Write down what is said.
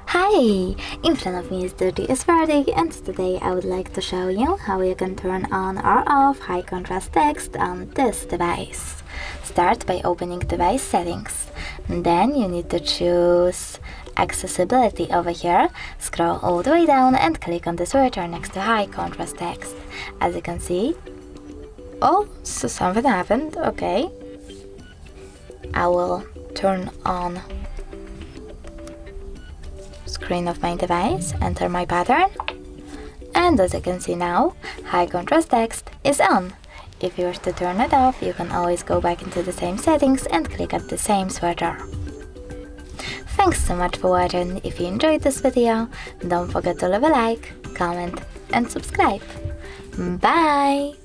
Hi! In front of me is Doogee S40, and today I would like to show you how you can turn on or off high contrast text on this device. Start by opening device settings. Then you need to choose accessibility over here, scroll all the way down and click on the switcher next to high contrast text. As you can see, oh, so something happened, okay. I will turn on screen of my device, enter my pattern, and as you can see now, high contrast text is on. If you wish to turn it off, you can always go back into the same settings and click at the same switcher. Thanks so much for watching. If you enjoyed this video, don't forget to leave a like, comment and subscribe. Bye!